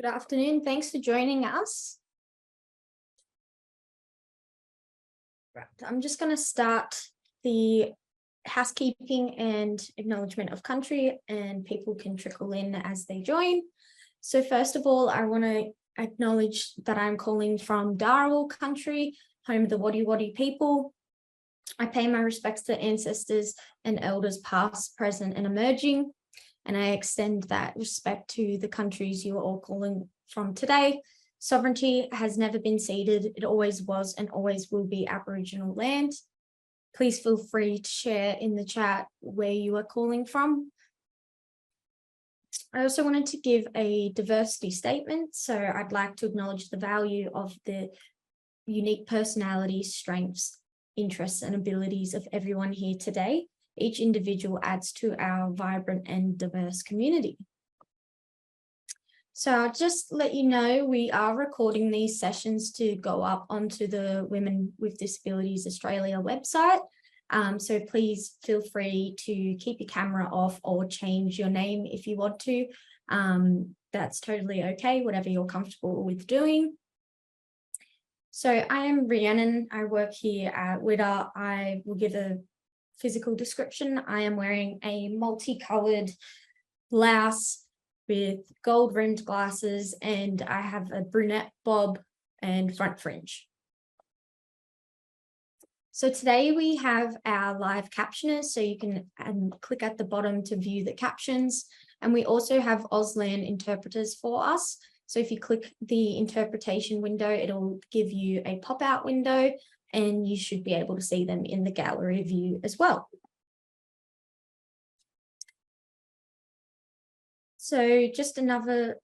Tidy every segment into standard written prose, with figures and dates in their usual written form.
Good afternoon. Thanks for joining us. Right. I'm just going to start the housekeeping and acknowledgement of country, and people can trickle in as they join. So first of all, I want to acknowledge that I'm calling from Dharawal country, home of the Wadi people. I pay my respects to ancestors and elders past, present and emerging, and I extend that respect to the countries you are all calling from today. Sovereignty has never been ceded. It always was and always will be Aboriginal land. Please feel free to share in the chat where you are calling from. I also wanted to give a diversity statement. So I'd like to acknowledge the value of the unique personalities, strengths, interests and abilities of everyone here today. Each individual adds to our vibrant and diverse community. So I'll just let you know, we are recording these sessions to go up onto the Women with Disabilities Australia website. So please feel free to keep your camera off or change your name if you want to. That's totally okay, whatever you're comfortable with doing. So I am Rhiannon. I work here at WWDA. I will give a physical description. I am wearing a multicolored blouse with gold rimmed glasses, and I have a brunette bob and front fringe. So today we have our live captioners, so you can click at the bottom to view the captions. And we also have Auslan interpreters for us. So if you click the interpretation window, it'll give you a pop-out window and you should be able to see them in the gallery view as well. So just another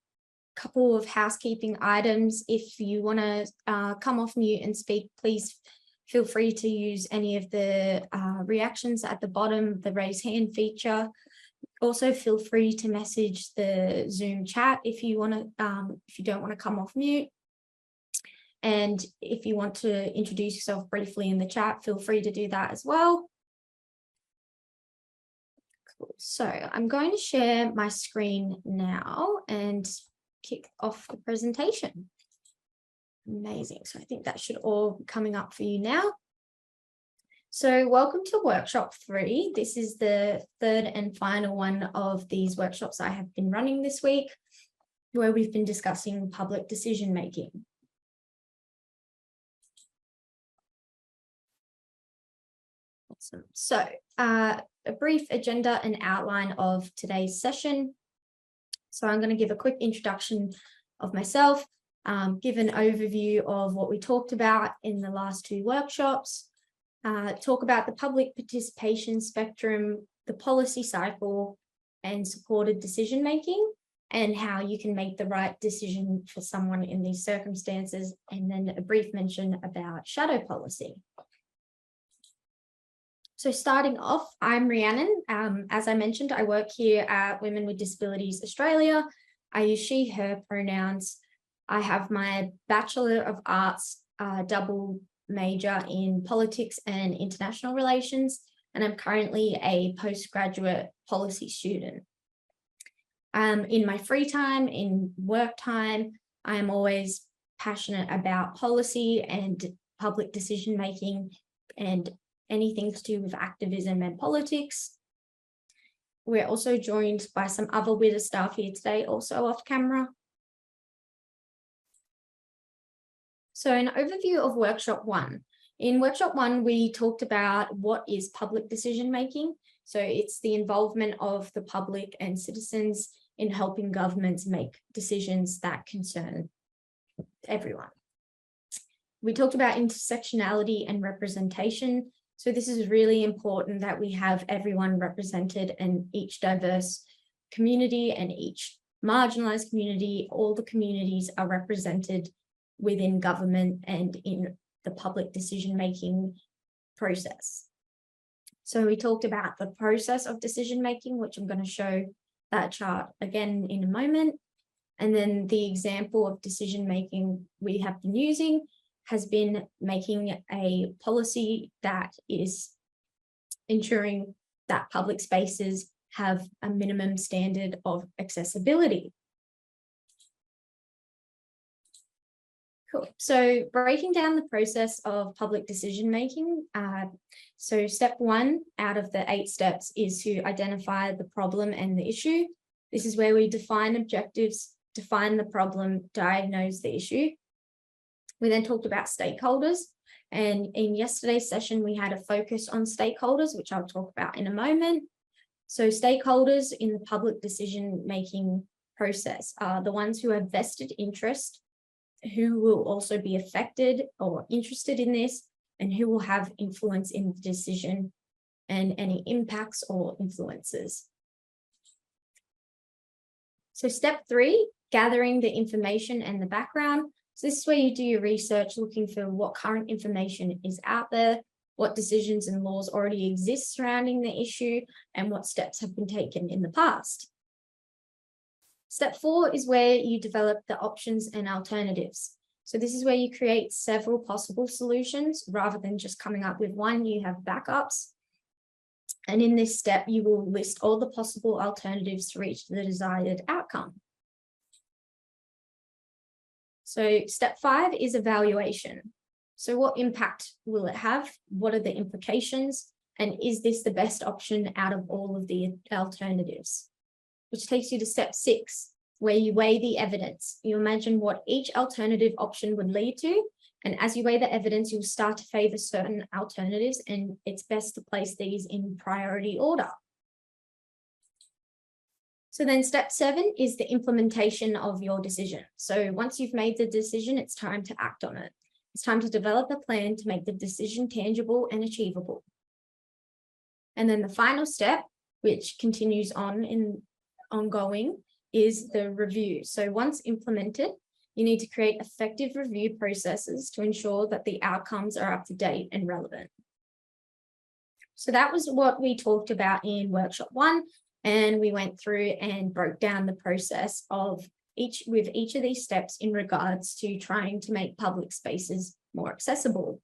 couple of housekeeping items. If you want to come off mute and speak, please feel free to use any of the reactions at the bottom, the raise hand feature. Also feel free to message the Zoom chat if you want to, if you don't want to come off mute. And if you want to introduce yourself briefly in the chat, feel free to do that as well. Cool. So I'm going to share my screen now and kick off the presentation. Amazing. So I think that should all be coming up for you now. So welcome to workshop 3. This is the third and final one of these workshops I have been running this week, where we've been discussing public decision making. Awesome. So a brief agenda and outline of today's session. So I'm going to give a quick introduction of myself, give an overview of what we talked about in the last 2 workshops, talk about the public participation spectrum, the policy cycle, and supported decision making, and how you can make the right decision for someone in these circumstances, and then a brief mention about shadow policy. So starting off, I'm Rhiannon. As I mentioned, I work here at Women with Disabilities Australia. I use she, her pronouns. I have my Bachelor of Arts double major in politics and international relations, and I'm currently a postgraduate policy student. In my free time, in work time, I'm always passionate about policy and public decision making and anything to do with activism and politics. We're also joined by some other WWDA staff here today, also off camera. So an overview of workshop 1. In workshop 1, we talked about what is public decision making. So it's the involvement of the public and citizens in helping governments make decisions that concern everyone. We talked about intersectionality and representation. So this is really important that we have everyone represented, and each diverse community and each marginalized community, all the communities are represented within government and in the public decision-making process. So we talked about the process of decision-making, which I'm going to show that chart again in a moment. And then the example of decision-making we have been using has been making a policy that is ensuring that public spaces have a minimum standard of accessibility. Cool. So breaking down the process of public decision making. So step 1 out of the 8 steps is to identify the problem and the issue. This is where we define objectives, define the problem, diagnose the issue. We then talked about stakeholders. And in yesterday's session, we had a focus on stakeholders, which I'll talk about in a moment. So stakeholders in the public decision making process are the ones who have vested interest, who will also be affected or interested in this, and who will have influence in the decision and any impacts or influences. So step 3, gathering the information and the background. So this is where you do your research, looking for what current information is out there, what decisions and laws already exist surrounding the issue, and what steps have been taken in the past. Step 4 is where you develop the options and alternatives. So this is where you create several possible solutions rather than just coming up with one, you have backups. And in this step, you will list all the possible alternatives to reach the desired outcome. So step 5 is evaluation. So what impact will it have? What are the implications? And is this the best option out of all of the alternatives? Which takes you to step 6, where you weigh the evidence. You imagine what each alternative option would lead to. And as you weigh the evidence, you'll start to favor certain alternatives, and it's best to place these in priority order. So then step 7 is the implementation of your decision. So once you've made the decision, it's time to act on it. It's time to develop a plan to make the decision tangible and achievable. And then the final step, which continues on in ongoing, is the review. So once implemented, you need to create effective review processes to ensure that the outcomes are up to date and relevant. So that was what we talked about in workshop 1, and we went through and broke down the process of each of these steps in regards to trying to make public spaces more accessible.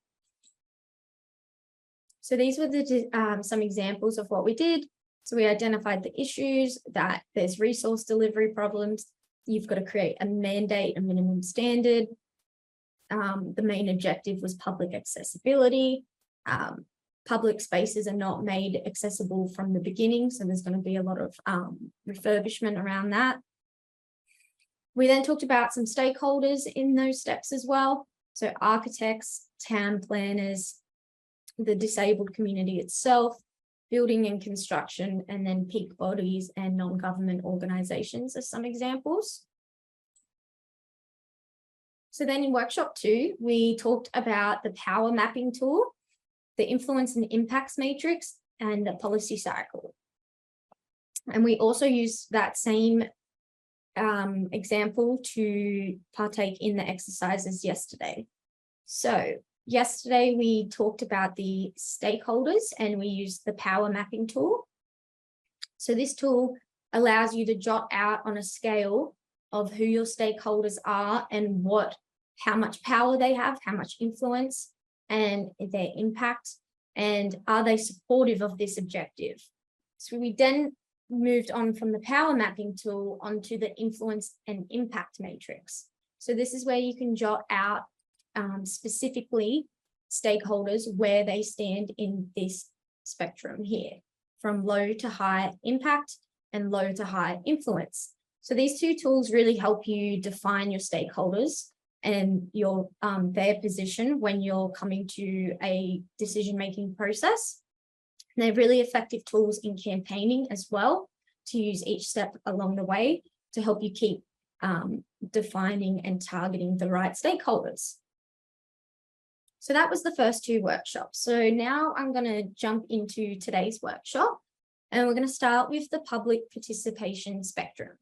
So these were some examples of what we did. So we identified the issues, that there's resource delivery problems. You've got to create a mandate, a minimum standard. The main objective was public accessibility. Public spaces are not made accessible from the beginning, so there's going to be a lot of refurbishment around that. We then talked about some stakeholders in those steps as well. So architects, town planners, the disabled community itself, building and construction, and then peak bodies and non-government organizations are some examples. So then in workshop 2, we talked about the power mapping tool, the influence and impacts matrix, and the policy cycle. And we also used that same example to partake in the exercises yesterday. So yesterday we talked about the stakeholders and we used the power mapping tool. So this tool allows you to jot out on a scale of who your stakeholders are and how much power they have, how much influence, and their impact, and are they supportive of this objective. So we then moved on from the power mapping tool onto the influence and impact matrix. So this is where you can jot out specifically stakeholders where they stand in this spectrum here, from low to high impact and low to high influence. So these two tools really help you define your stakeholders and their position when you're coming to a decision-making process. And they're really effective tools in campaigning as well, to use each step along the way to help you keep defining and targeting the right stakeholders. So that was the first 2 workshops. So now I'm going to jump into today's workshop, and we're going to start with the public participation spectrum.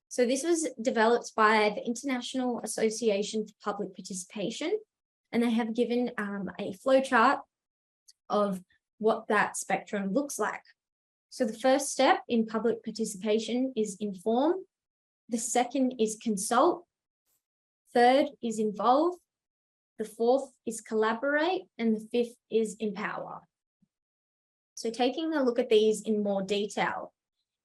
So this was developed by the International Association for Public Participation, and they have given a flowchart of what that spectrum looks like. So the first step in public participation is inform. The second is consult. Third is involve. The fourth is collaborate, and the fifth is empower. So taking a look at these in more detail.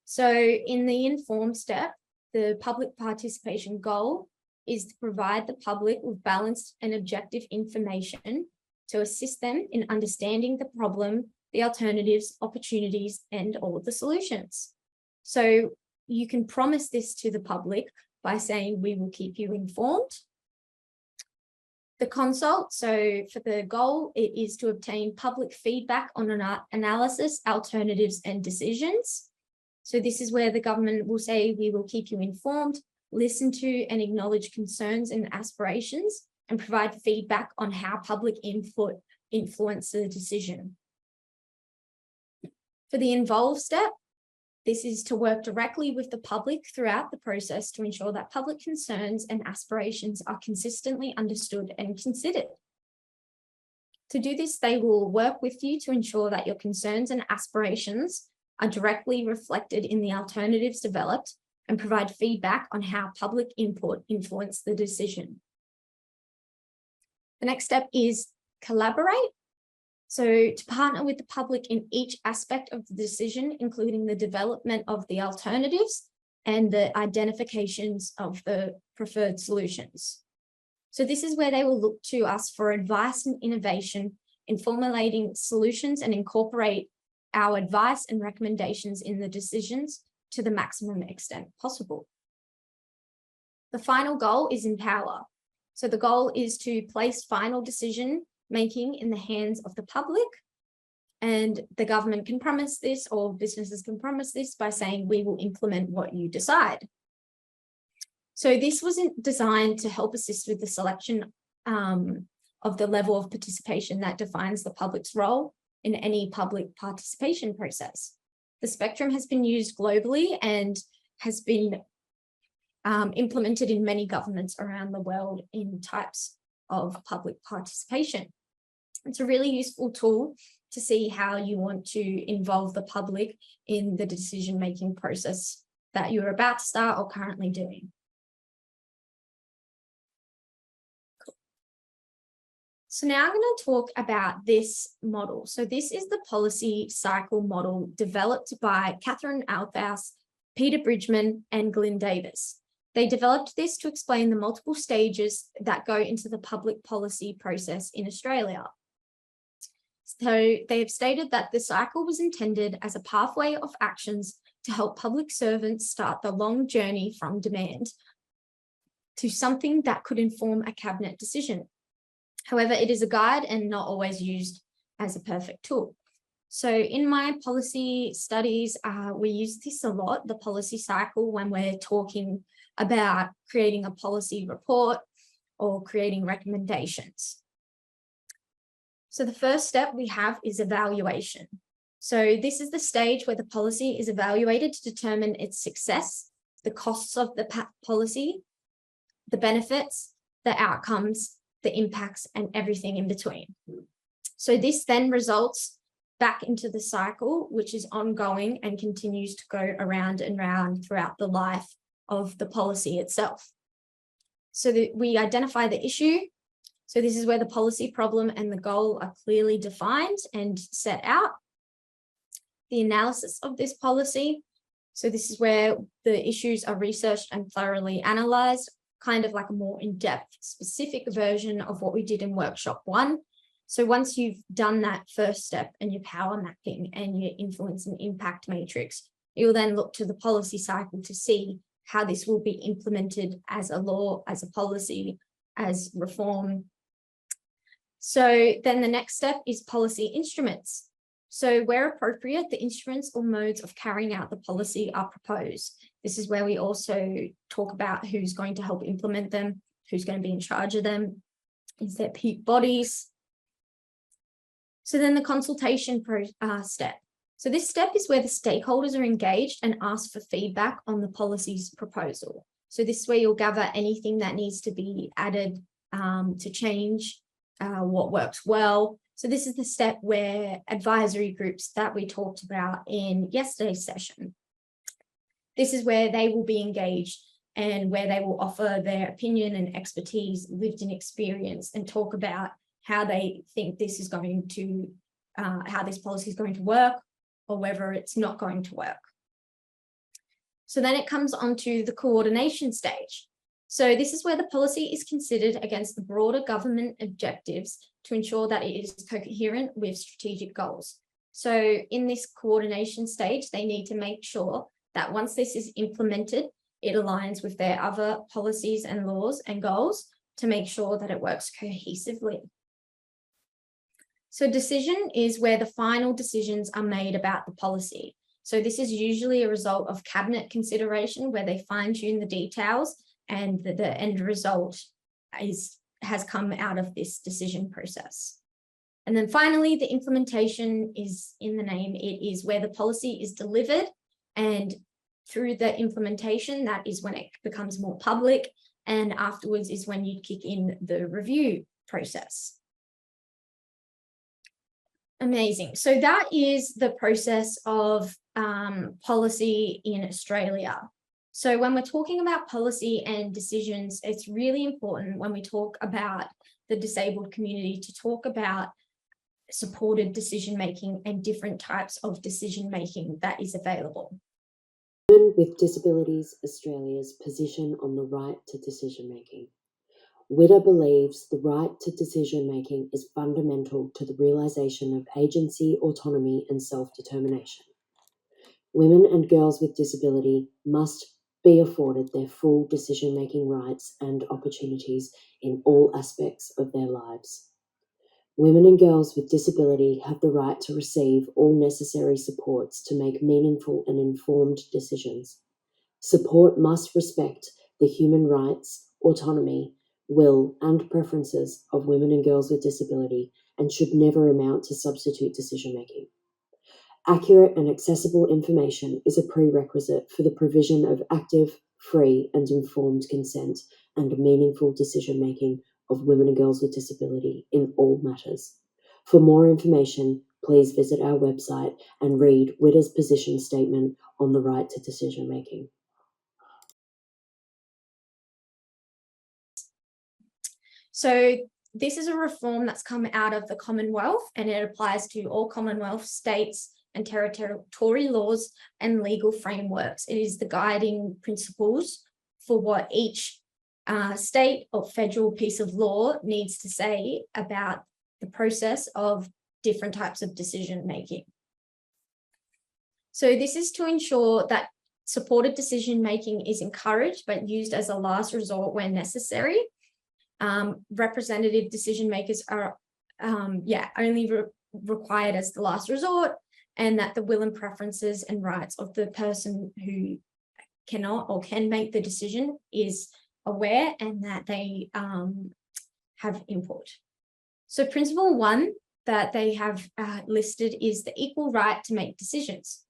So in the inform step, the public participation goal is to provide the public with balanced and objective information to assist them in understanding the problem, the alternatives, opportunities, and all of the solutions. So you can promise this to the public by saying, we will keep you informed. The consult, so for the goal, it is to obtain public feedback on an analysis, alternatives, and decisions. So this is where the government will say, we will keep you informed, listen to and acknowledge concerns and aspirations, and provide feedback on how public input influence the decision. For the involve step, this is to work directly with the public throughout the process to ensure that public concerns and aspirations are consistently understood and considered. To do this, they will work with you to ensure that your concerns and aspirations are directly reflected in the alternatives developed and provide feedback on how public input influenced the decision. The next step is collaborate. So to partner with the public in each aspect of the decision, including the development of the alternatives and the identifications of the preferred solutions. So this is where they will look to us for advice and innovation in formulating solutions and incorporate our advice and recommendations in the decisions to the maximum extent possible. The final goal is empower. So the goal is to place final decision making in the hands of the public, and the government can promise this, or businesses can promise this by saying, we will implement what you decide. So this wasn't designed to help assist with the selection of the level of participation that defines the public's role in any public participation process. The spectrum has been used globally and has been implemented in many governments around the world in types of public participation. It's a really useful tool to see how you want to involve the public in the decision-making process that you're about to start or currently doing. Cool. So now I'm going to talk about this model. So this is the policy cycle model developed by Catherine Althaus, Peter Bridgman, and Glyn Davis. They developed this to explain the multiple stages that go into the public policy process in Australia. So they have stated that the cycle was intended as a pathway of actions to help public servants start the long journey from demand to something that could inform a cabinet decision. However, it is a guide and not always used as a perfect tool. So in my policy studies, we use this a lot, the policy cycle, when we're talking about creating a policy report or creating recommendations. So the first step we have is evaluation. So this is the stage where the policy is evaluated to determine its success, the costs of the policy, the benefits, the outcomes, the impacts, and everything in between. So this then results back into the cycle, which is ongoing and continues to go around and round throughout the life of the policy itself. So that we identify the issue. So this is where the policy problem and the goal are clearly defined and set out. The analysis of this policy. So this is where the issues are researched and thoroughly analysed, kind of like a more in-depth specific version of what we did in workshop 1. So once you've done that first step and your power mapping and your influence and impact matrix, you'll then look to the policy cycle to see how this will be implemented as a law, as a policy, as reform. So then the next step is policy instruments. So where appropriate, the instruments or modes of carrying out the policy are proposed. This is where we also talk about who's going to help implement them, who's going to be in charge of them, is there peak bodies. So then the consultation step. So this step is where the stakeholders are engaged and ask for feedback on the policy's proposal. So this is where you'll gather anything that needs to be added to change, what works well. So this is the step where advisory groups that we talked about in yesterday's session. This is where they will be engaged and where they will offer their opinion and expertise, lived in experience, and talk about how they think this is going to, how this policy is going to work, or whether it's not going to work. So then it comes on to the coordination stage. So this is where the policy is considered against the broader government objectives to ensure that it is coherent with strategic goals. So in this coordination stage, they need to make sure that once this is implemented, it aligns with their other policies and laws and goals to make sure that it works cohesively. So decision is where the final decisions are made about the policy. So this is usually a result of cabinet consideration where they fine-tune the details and the end result has come out of this decision process. And then finally, the implementation is in the name. It is where the policy is delivered, and through the implementation, that is when it becomes more public, and afterwards is when you kick in the review process. Amazing. So that is the process of policy in Australia. So when we're talking about policy and decisions, it's really important when we talk about the disabled community to talk about supported decision-making and different types of decision-making that is available. Women with Disabilities Australia's position on the right to decision-making. WIDA believes the right to decision-making is fundamental to the realisation of agency, autonomy and self-determination. Women and girls with disability must be afforded their full decision-making rights and opportunities in all aspects of their lives. Women and girls with disability have the right to receive all necessary supports to make meaningful and informed decisions. Support must respect the human rights, autonomy, will, and preferences of women and girls with disability and should never amount to substitute decision-making. Accurate and accessible information is a prerequisite for the provision of active, free, and informed consent and meaningful decision-making of women and girls with disability in all matters. For more information, please visit our website and read WIDA's position statement on the right to decision-making. So this is a reform that's come out of the Commonwealth, and it applies to all Commonwealth states and territory laws and legal frameworks. It is the guiding principles for what each state or federal piece of law needs to say about the process of different types of decision making. So this is to ensure that supported decision making is encouraged but used as a last resort when necessary. Representative decision makers are only required as the last resort, and that the will and preferences and rights of the person who cannot or can make the decision is aware and that they have input. So principle 1 that they have listed is the equal right to make decisions.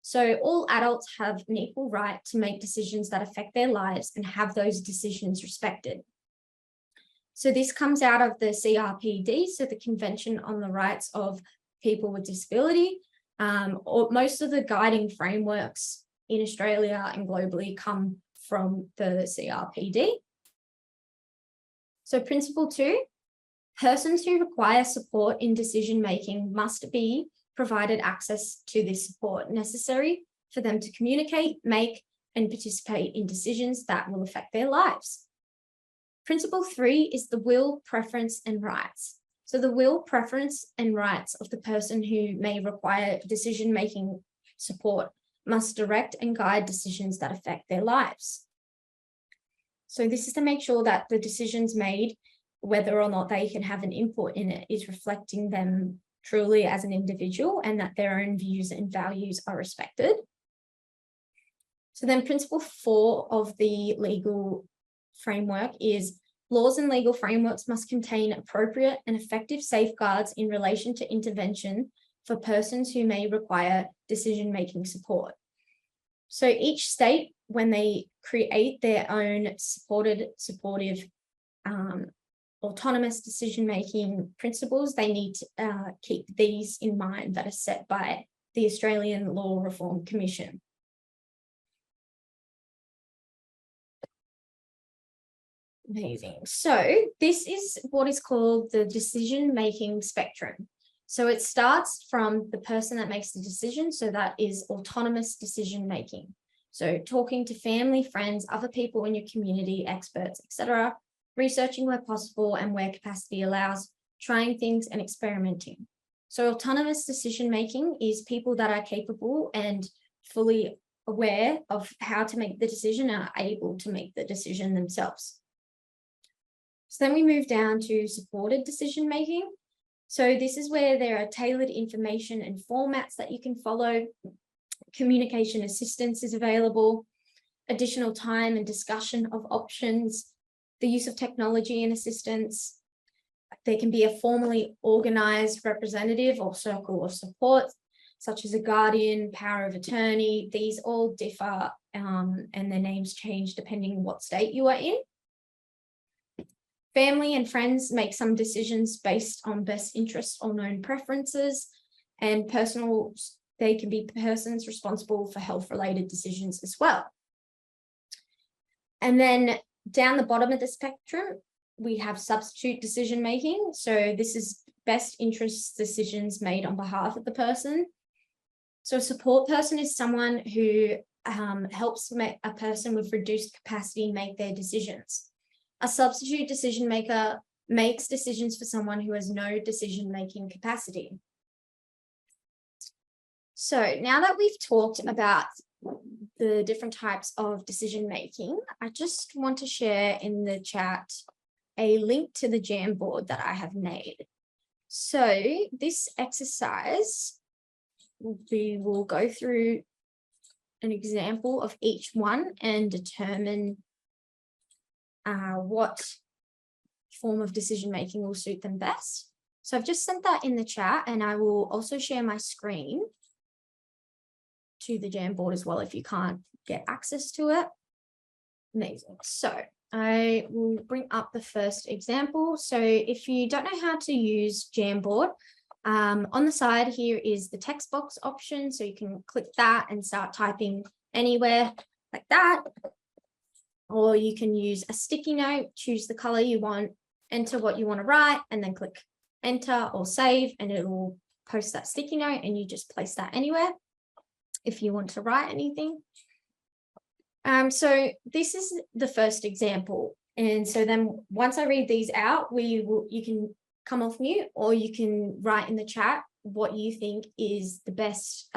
So all adults have an equal right to make decisions that affect their lives and have those decisions respected. So this comes out of the CRPD, so the Convention on the Rights of People with Disability. Or most of the guiding frameworks in Australia and globally come from the CRPD. So principle 2, persons who require support in decision-making must be provided access to this support necessary for them to communicate, make, and participate in decisions that will affect their lives. Principle 3 is the will, preference, and rights. So the will, preference, and rights of the person who may require decision-making support must direct and guide decisions that affect their lives. So this is to make sure that the decisions made, whether or not they can have an input in it, is reflecting them truly as an individual and that their own views and values are respected. So then principle 4 of the legal framework is laws and legal frameworks must contain appropriate and effective safeguards in relation to intervention for persons who may require decision-making support. So each state, when they create their own supportive, autonomous decision-making principles, they need to keep these in mind that are set by the Australian Law Reform Commission. Amazing. So this is what is called the decision-making spectrum. So it starts from the person that makes the decision, so that is autonomous decision-making. So talking to family, friends, other people in your community, experts, etc., researching where possible and where capacity allows, trying things and experimenting. So autonomous decision-making is people that are capable and fully aware of how to make the decision and are able to make the decision themselves. So then we move down to supported decision-making. So this is where there are tailored information and formats that you can follow. Communication assistance is available, additional time and discussion of options, the use of technology and assistance. There can be a formally organized representative or circle of support, such as a guardian, power of attorney. These all differ and their names change depending on what state you are in. Family and friends make some decisions based on best interests or known preferences, and they can be persons responsible for health-related decisions as well. And then down the bottom of the spectrum, we have substitute decision-making. So this is best interest decisions made on behalf of the person. So a support person is someone who helps make a person with reduced capacity make their decisions. A substitute decision maker makes decisions for someone who has no decision-making capacity. So now that we've talked about the different types of decision-making, I just want to share in the chat a link to the Jamboard that I have made. So this exercise, we will go through an example of each one and determine what form of decision-making will suit them best. So I've just sent that in the chat, and I will also share my screen to the Jamboard as well if you can't get access to it. Amazing. So I will bring up the first example. So if you don't know how to use Jamboard, on the side here is the text box option. So you can click that and start typing anywhere like that. Or you can use a sticky note, choose the color you want, enter what you want to write, and then click enter or save, and it will post that sticky note, and you just place that anywhere if you want to write anything. So this is the first example. And so then once I read these out, you can come off mute, or you can write in the chat what you think is the best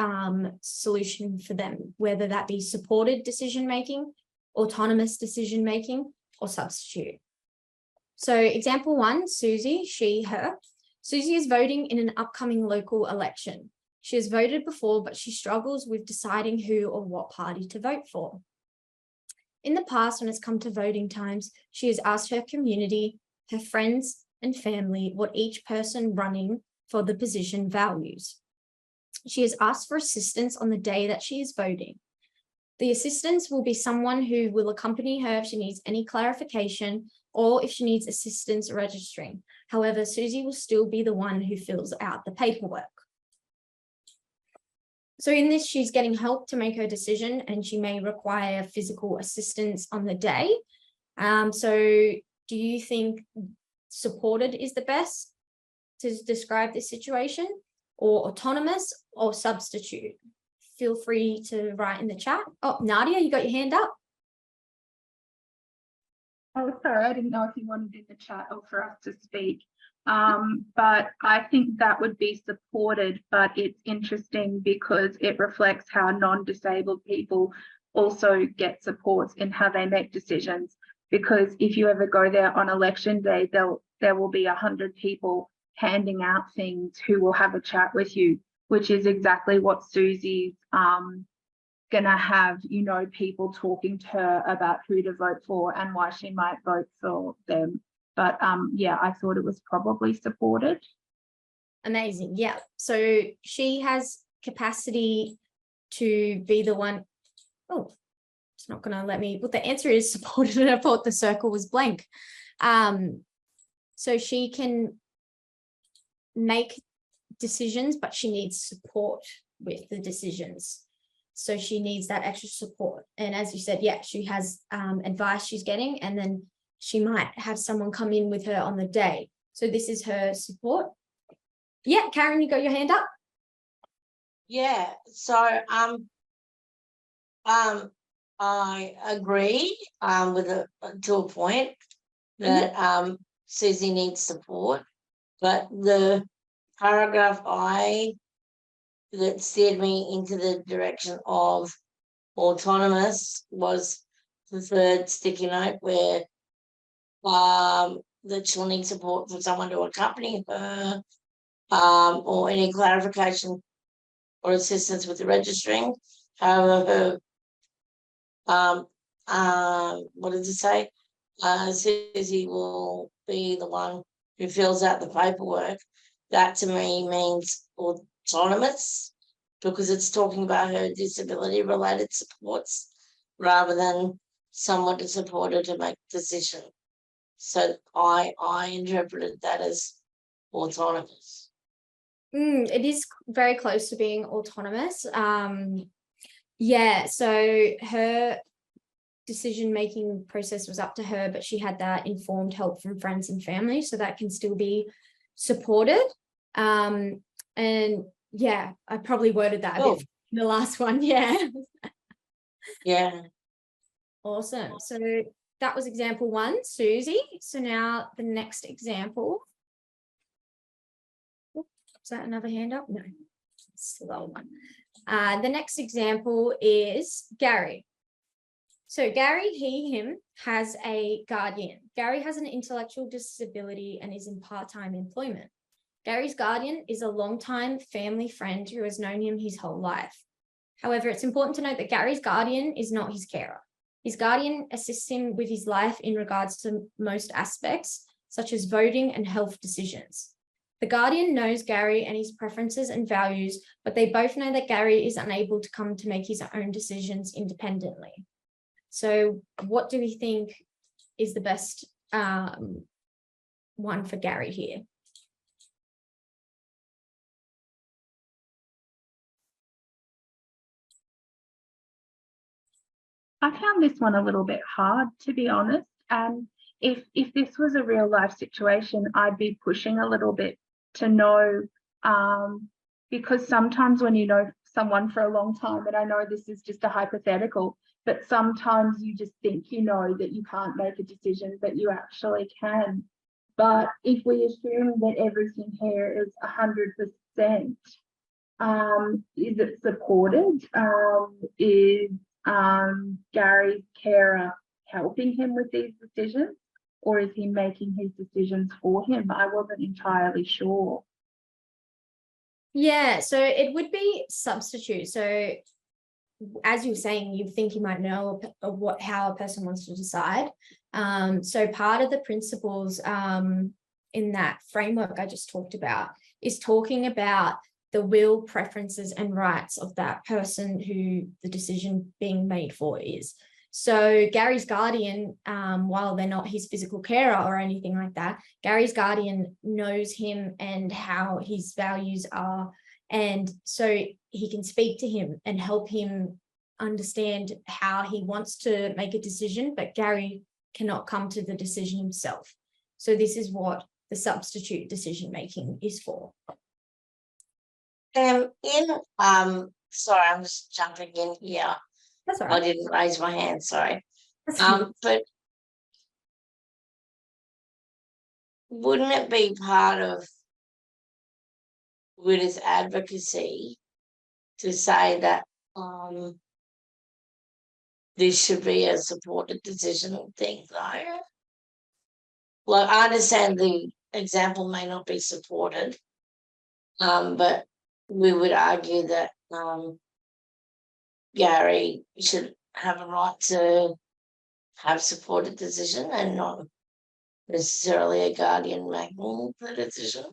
solution for them, whether that be supported decision-making, autonomous decision-making, or substitute. So example one, Susie, she, her. Susie is voting in an upcoming local election. She has voted before, but she struggles with deciding who or what party to vote for. In the past, when it's come to voting times, she has asked her community, her friends and family what each person running for the position values. She has asked for assistance on the day that she is voting. The assistance will be someone who will accompany her if she needs any clarification or if she needs assistance registering. However, Susie will still be the one who fills out the paperwork. So in this, she's getting help to make her decision, and she may require physical assistance on the day. So do you think supported is the best to describe this situation, or autonomous, or substitute? Feel free to write in the chat. Oh, Nadia, you got your hand up? Oh, sorry, I didn't know if you wanted in the chat or for us to speak. But I think that would be supported, but it's interesting because it reflects how non-disabled people also get supports in how they make decisions. Because if you ever go there on election day, there will be 100 people handing out things who will have a chat with you, which is exactly what Susie's gonna have, you know, people talking to her about who to vote for and why she might vote for them. But yeah, I thought it was probably supported. Amazing. Yeah. So she has capacity to be the one. Oh, it's not going to let me. Well, the answer is supported, and I thought the circle was blank. So she can make decisions, but she needs support with the decisions. So she needs that extra support. And as you said, yeah, she has advice she's getting, and then she might have someone come in with her on the day. So this is her support. Yeah, Karen, you got your hand up? Yeah, so I agree with to a point that Susie needs support, but the paragraph that steered me into the direction of autonomous was the third sticky note where that she'll need support for someone to accompany her, or any clarification or assistance with the registering. However, what did it say? Susie will be the one who fills out the paperwork. That to me means autonomous, because it's talking about her disability related supports rather than someone to support her to make a decision. So I interpreted that as autonomous. It is very close to being autonomous. Yeah, so her decision-making process was up to her, but she had that informed help from friends and family, so that can still be supported. And yeah, I probably worded that a bit in the last one. Yeah. Yeah. Awesome. So that was example 1, Susie. So now the next example. Is that another hand up? No, it's the old one. The next example is Gary. So Gary, him, has a guardian. Gary has an intellectual disability and is in part-time employment. Gary's guardian is a long-time family friend who has known him his whole life. However, it's important to note that Gary's guardian is not his carer. His guardian assists him with his life in regards to most aspects, such as voting and health decisions. The guardian knows Gary and his preferences and values, but they both know that Gary is unable to come to make his own decisions independently. So what do we think is the best one for Gary here? I found this one a little bit hard, to be honest. And if this was a real life situation, I'd be pushing a little bit to know, because sometimes when you know someone for a long time, and I know this is just a hypothetical, but sometimes you just think you know that you can't make a decision, but you actually can. But if we assume that everything here is 100%, is it supported? Is Gary's carer helping him with these decisions, or is he making his decisions for him? I wasn't entirely sure. Yeah, so it would be substitute. So as you were saying, you think you might know of how a person wants to decide. So part of the principles in that framework I just talked about is talking about the will, preferences, and rights of that person who the decision being made for is. So Gary's guardian, while they're not his physical carer or anything like that, Gary's guardian knows him and how his values are. And so he can speak to him and help him understand how he wants to make a decision, but Gary cannot come to the decision himself. So this is what the substitute decision making is for. Sorry, I'm just jumping in here. That's all right. I didn't raise my hand, sorry. That's but wouldn't it be part of Witta's advocacy to say that this should be a supported decision thing, though? Well, I understand the example may not be supported, but we would argue that Gary should have a right to have supported decision and not necessarily a guardian making the decision.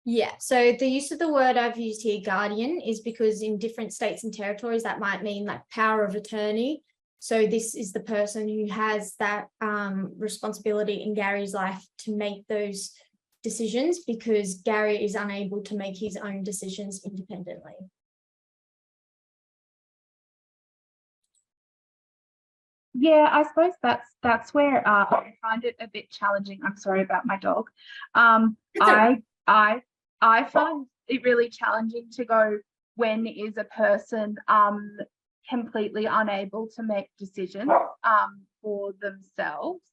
Yeah, so the use of the word I've used here, guardian, is because in different states and territories that might mean like power of attorney. So this is the person who has that responsibility in Gary's life to make those decisions, because Gary is unable to make his own decisions independently. Yeah, I suppose that's where I find it a bit challenging. I'm sorry about my dog. I find it really challenging to go, when is a person completely unable to make decisions for themselves.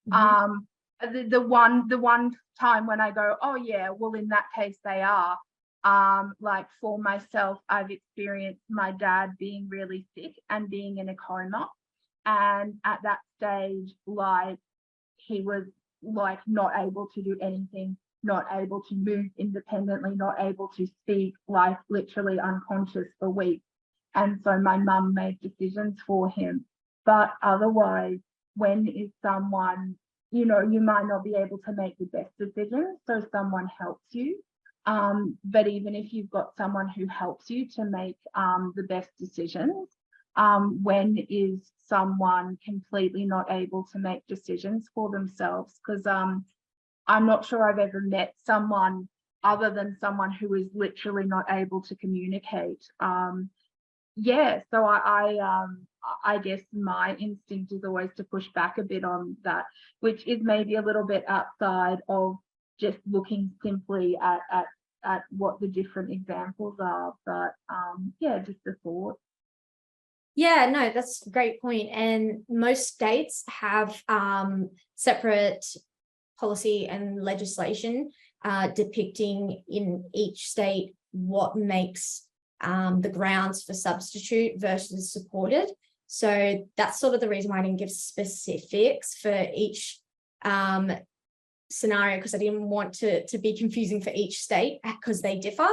The one time when I go, oh yeah, well in that case they are. Like for myself, I've experienced my dad being really sick and being in a coma, and at that stage, like he was like not able to do anything, not able to move independently, not able to speak, like literally unconscious for weeks. And so my mum made decisions for him. But otherwise, when is someone, you know, you might not be able to make the best decisions, so someone helps you. But even if you've got someone who helps you to make the best decisions, when is someone completely not able to make decisions for themselves? Because I'm not sure I've ever met someone other than someone who is literally not able to communicate. Yeah, so I guess my instinct is always to push back a bit on that, which is maybe a little bit outside of just looking simply at what the different examples are. But yeah, just a thought. Yeah, no, that's a great point. And most states have separate policy and legislation depicting in each state what makes the grounds for substitute versus supported. So that's sort of the reason why I didn't give specifics for each scenario, because I didn't want to be confusing for each state because they differ.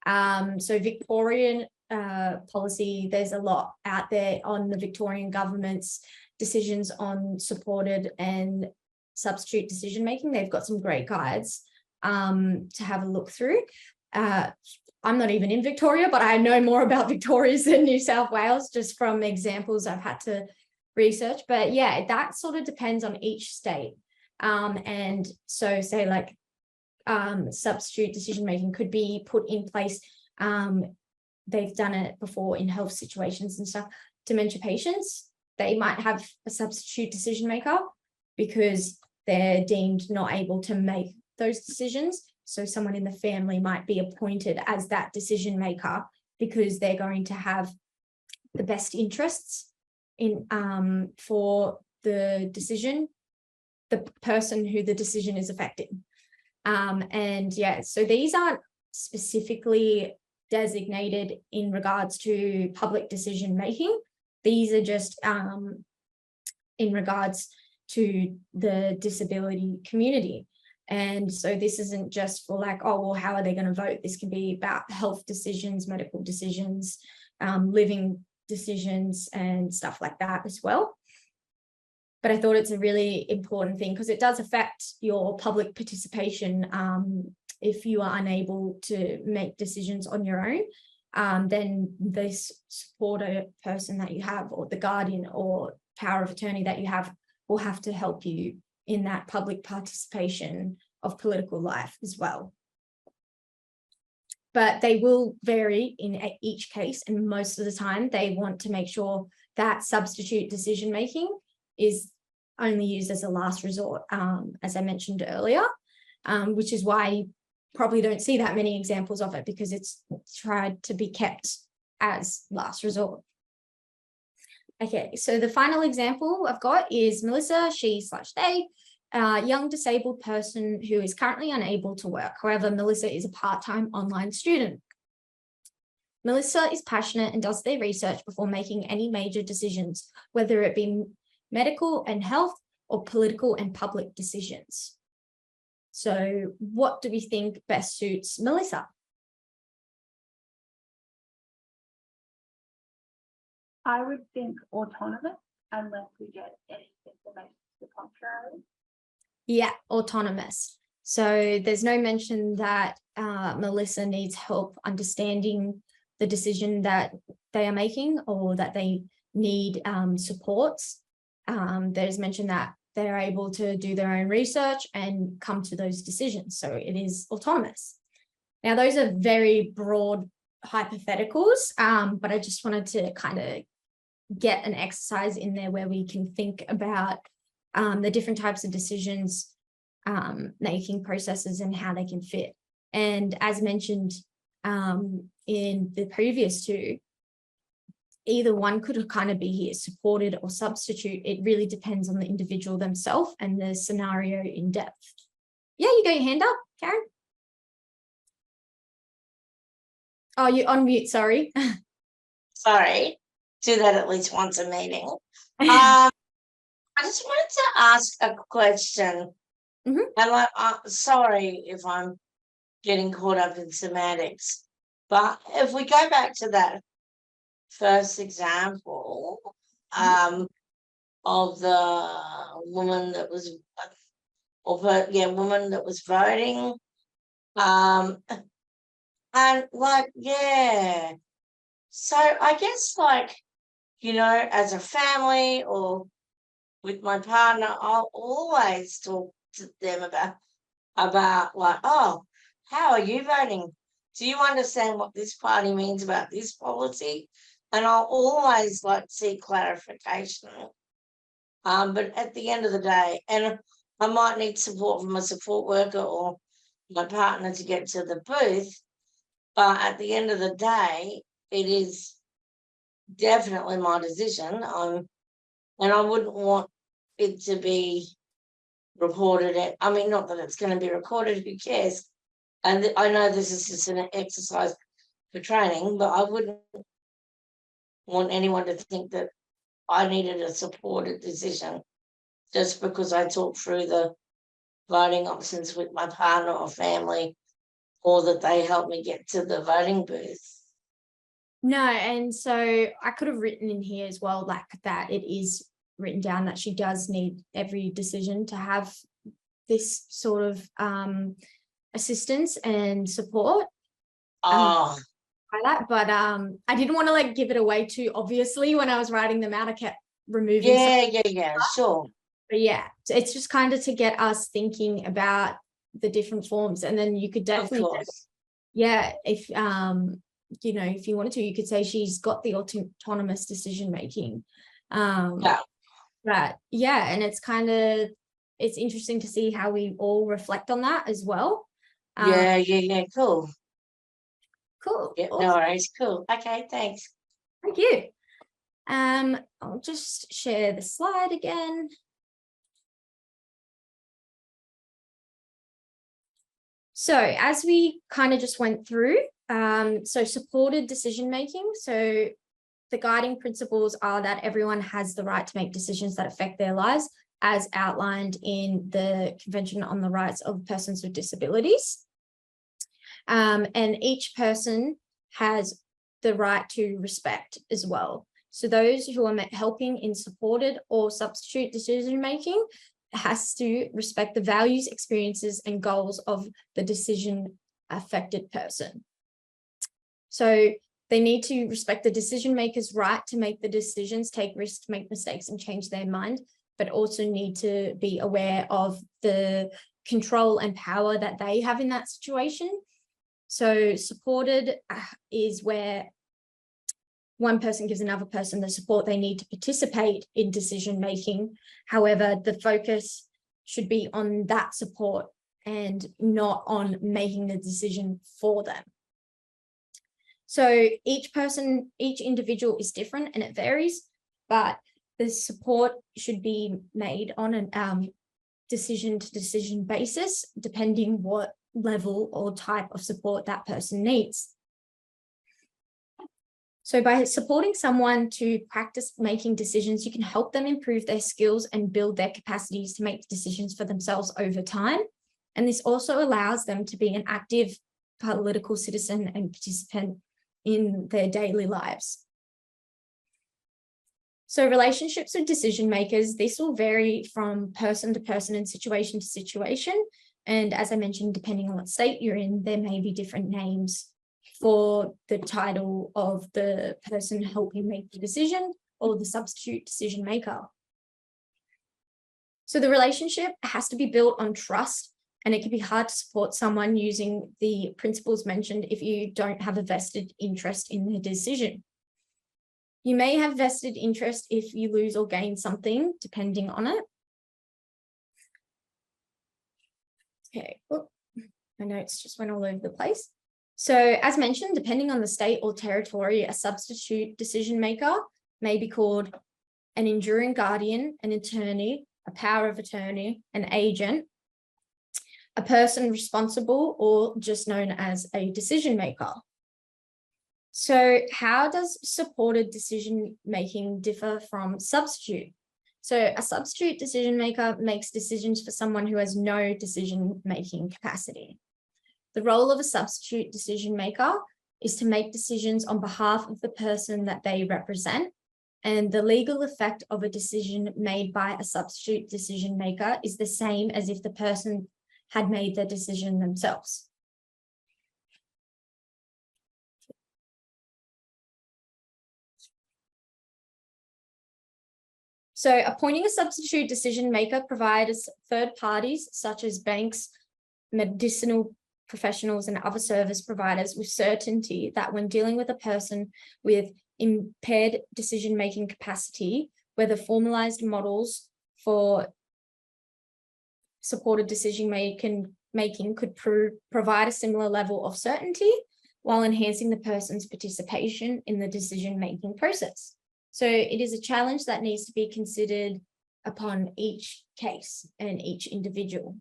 So Victorian policy, there's a lot out there on the Victorian government's decisions on supported and substitute decision making. They've got some great guides to have a look through. I'm not even in Victoria, but I know more about Victoria's than New South Wales, just from examples I've had to research. But yeah, that sort of depends on each state. And so say like substitute decision making could be put in place. They've done it before in health situations and stuff. Dementia patients, they might have a substitute decision maker because they're deemed not able to make those decisions. So someone in the family might be appointed as that decision maker because they're going to have the best interests in for the decision, the person who the decision is affecting. And yeah, so these aren't specifically designated in regards to public decision making. These are just in regards to the disability community. And so this isn't just for like, oh, well, how are they going to vote? This can be about health decisions, medical decisions, living decisions and stuff like that as well. But I thought it's a really important thing because it does affect your public participation. If you are unable to make decisions on your own, then this supporter person that you have, or the guardian or power of attorney that you have, will have to help you in that public participation of political life as well. But they will vary in each case, and most of the time they want to make sure that substitute decision making is only used as a last resort, as I mentioned earlier, which is why you probably don't see that many examples of it, because it's tried to be kept as last resort. Okay, so the final example I've got is Melissa, she/they, a young disabled person who is currently unable to work. However, Melissa is a part-time online student. Melissa is passionate and does their research before making any major decisions, whether it be medical and health or political and public decisions. So what do we think best suits Melissa? I would think autonomous, unless we get any information to the contrary. Yeah, autonomous. So there's no mention that Melissa needs help understanding the decision that they are making, or that they need supports. There's mention that they're able to do their own research and come to those decisions. So it is autonomous. Now, those are very broad hypotheticals, but I just wanted to kind of get an exercise in there where we can think about the different types of decisions making processes and how they can fit. And as mentioned in the previous two, either one could kind of be here, supported or substitute. It really depends on the individual themselves and the scenario in depth. Yeah, you got your hand up, Karen? Oh, you're on mute, sorry. Sorry, do that at least once a meeting. I just wanted to ask a question. Mhm. And sorry if I'm getting caught up in semantics, but if we go back to that first example, of the woman that was, woman that was voting, and so I guess as a family or with my partner, I'll always talk to them about oh, how are you voting? Do you understand what this party means about this policy? And I'll always seek clarification. But at the end of the day, and I might need support from a support worker or my partner to get to the booth, but at the end of the day, it is definitely my decision. And I wouldn't want it to be reported not that it's going to be recorded, who cares? And I know this is just an exercise for training, but I wouldn't want anyone to think that I needed a supported decision just because I talked through the voting options with my partner or family, or that they helped me get to the voting booth. No, and so I could have written in here as well, that it is written down that she does need every decision to have this sort of assistance and support. Oh, By that, but I didn't want to give it away too obviously when I was writing them out. I kept removing yeah, sure. But yeah, it's just kind of to get us thinking about the different forms, and then you could definitely, if if you wanted to, you could say she's got the autonomous decision making. But yeah, and it's interesting to see how we all reflect on that as well. Cool. Cool. Yeah, Awesome. no worries. Cool. Okay, thanks. Thank you. I'll just share the slide again. So as we kind of just went through, so supported decision making. So the guiding principles are that everyone has the right to make decisions that affect their lives, as outlined in the Convention on the Rights of Persons with Disabilities. And each person has the right to respect as well. So those who are helping in supported or substitute decision making has to respect the values, experiences, and goals of the decision affected person. So they need to respect the decision maker's right to make the decisions, take risks, make mistakes, and change their mind, but also need to be aware of the control and power that they have in that situation. So supported is where one person gives another person the support they need to participate in decision making. However, the focus should be on that support and not on making the decision for them. So each individual is different and it varies, but the support should be made on a decision to decision basis, depending what level or type of support that person needs. So by supporting someone to practice making decisions, you can help them improve their skills and build their capacities to make decisions for themselves over time. And this also allows them to be an active political citizen and participant in their daily lives. So relationships with decision makers, this will vary from person to person and situation to situation. And as I mentioned, depending on what state you're in, there may be different names for the title of the person helping make the decision or the substitute decision maker. So the relationship has to be built on trust, and it can be hard to support someone using the principles mentioned if you don't have a vested interest in the decision. You may have vested interest if you lose or gain something, depending on it. Okay, my notes just went all over the place. So as mentioned, depending on the state or territory, a substitute decision maker may be called an enduring guardian, an attorney, a power of attorney, an agent, a person responsible, or just known as a decision maker. So how does supported decision making differ from substitute? So a substitute decision maker makes decisions for someone who has no decision making capacity. The role of a substitute decision maker is to make decisions on behalf of the person that they represent, and the legal effect of a decision made by a substitute decision maker is the same as if the person had made the decision themselves. So appointing a substitute decision maker provides third parties such as banks, medicinal professionals, and other service providers with certainty that when dealing with a person with impaired decision-making capacity, whether formalized models for supported decision-making could provide a similar level of certainty while enhancing the person's participation in the decision-making process. So it is a challenge that needs to be considered upon each case and each individual.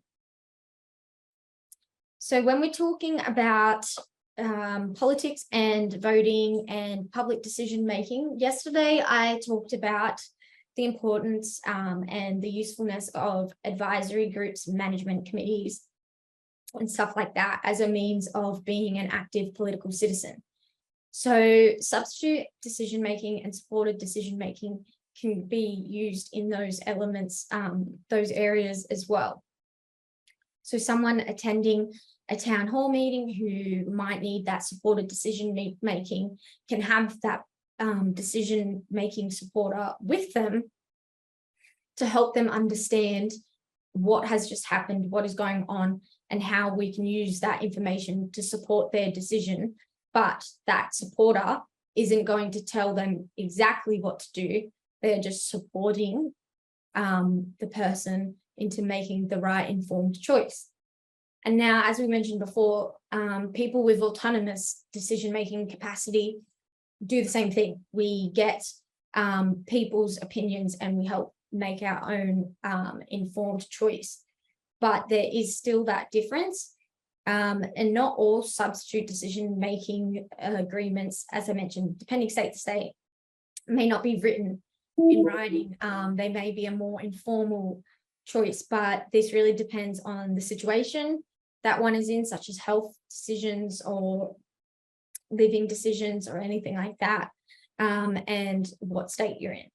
So when we're talking about politics and voting and public decision making, yesterday I talked about the importance and the usefulness of advisory groups, management committees, and stuff like that as a means of being an active political citizen. So substitute decision making and supported decision making can be used in those elements, those areas as well. So someone attending a town hall meeting who might need that supported decision making can have that decision making supporter with them to help them understand what has just happened, what is going on, and how we can use that information to support their decision. But that supporter isn't going to tell them exactly what to do. They're just supporting the person into making the right informed choice. And now, as we mentioned before, people with autonomous decision-making capacity do the same thing. We get people's opinions and we help make our own informed choice. But there is still that difference. And not all substitute decision-making agreements, as I mentioned, depending state to state, may not be written in writing. They may be a more informal choice, but this really depends on the situation that one is in, such as health decisions or living decisions or anything like that, and what state you're in.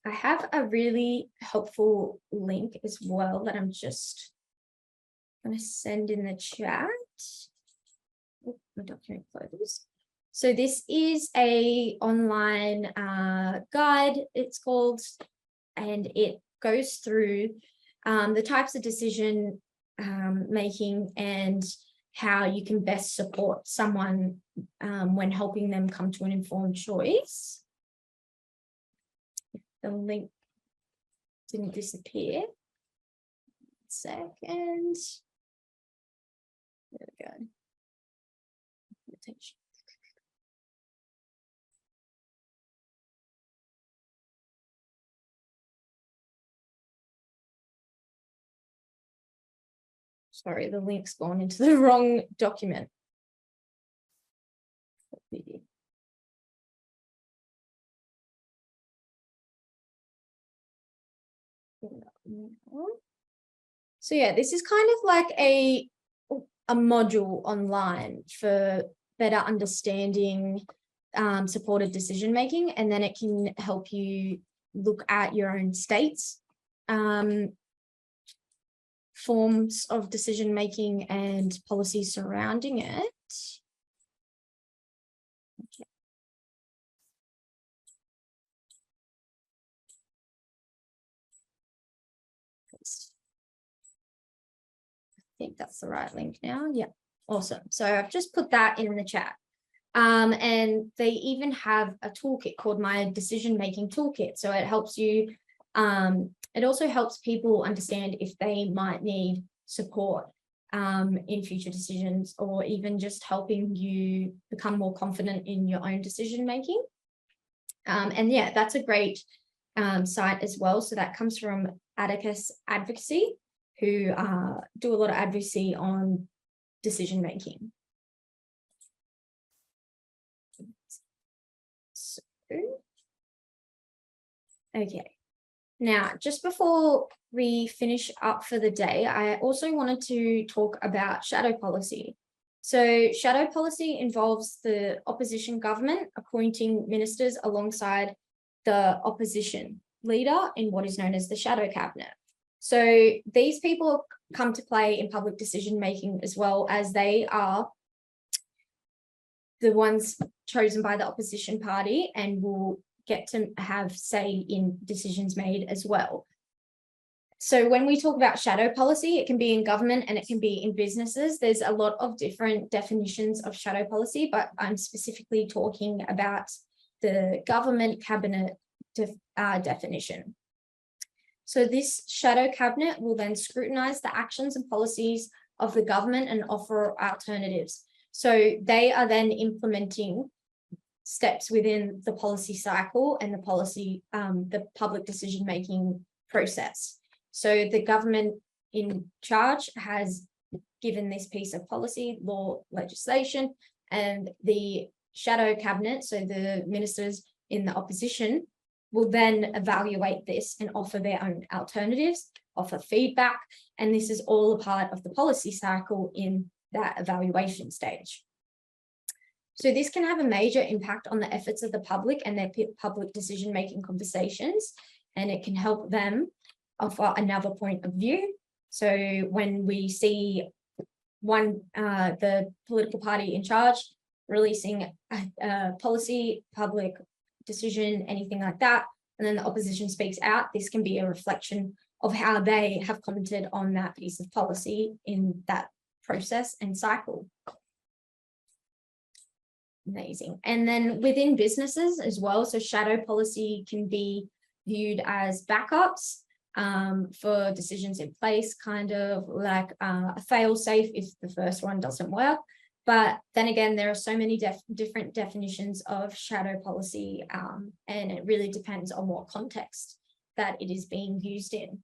I have a really helpful link as well that I'm just going to send in the chat. Oh, my document closed. So this is a online guide, it's called, and it goes through the types of decision making and how you can best support someone when helping them come to an informed choice. The link didn't disappear. Second. There we go. Sorry, the link's gone into the wrong document. So yeah, this is kind of like a module online for better understanding supported decision making, and then it can help you look at your own state's forms of decision making and policies surrounding it. Okay. I think that's the right link now. Yeah, awesome. So I've just put that in the chat. And they even have a toolkit called My Decision Making Toolkit. So it helps you, it also helps people understand if they might need support in future decisions, or even just helping you become more confident in your own decision making. And yeah, that's a great site as well. So that comes from Atticus Advocacy, who do a lot of advocacy on decision making. So, okay. Now, just before we finish up for the day, I also wanted to talk about shadow policy. So shadow policy involves the opposition government appointing ministers alongside the opposition leader in what is known as the shadow cabinet. So these people come to play in public decision making, as well as they are the ones chosen by the opposition party and will get to have say in decisions made as well. So when we talk about shadow policy, it can be in government and it can be in businesses. There's a lot of different definitions of shadow policy, but I'm specifically talking about the government cabinet definition. So this shadow cabinet will then scrutinize the actions and policies of the government and offer alternatives. So they are then implementing steps within the policy cycle and the policy, the public decision-making process. So the government in charge has given this piece of policy, law, legislation, and the shadow cabinet, so the ministers in the opposition, will then evaluate this and offer their own alternatives, offer feedback, and this is all a part of the policy cycle in that evaluation stage. So this can have a major impact on the efforts of the public and their public decision-making conversations, and it can help them offer another point of view. So when we see the political party in charge releasing a policy, public decision, anything like that, and then the opposition speaks out, this can be a reflection of how they have commented on that piece of policy in that process and cycle. Amazing. And then within businesses as well, so shadow policy can be viewed as backups for decisions in place, kind of like a fail-safe if the first one doesn't work. But then again, there are so many different definitions of shadow policy, and it really depends on what context that it is being used in.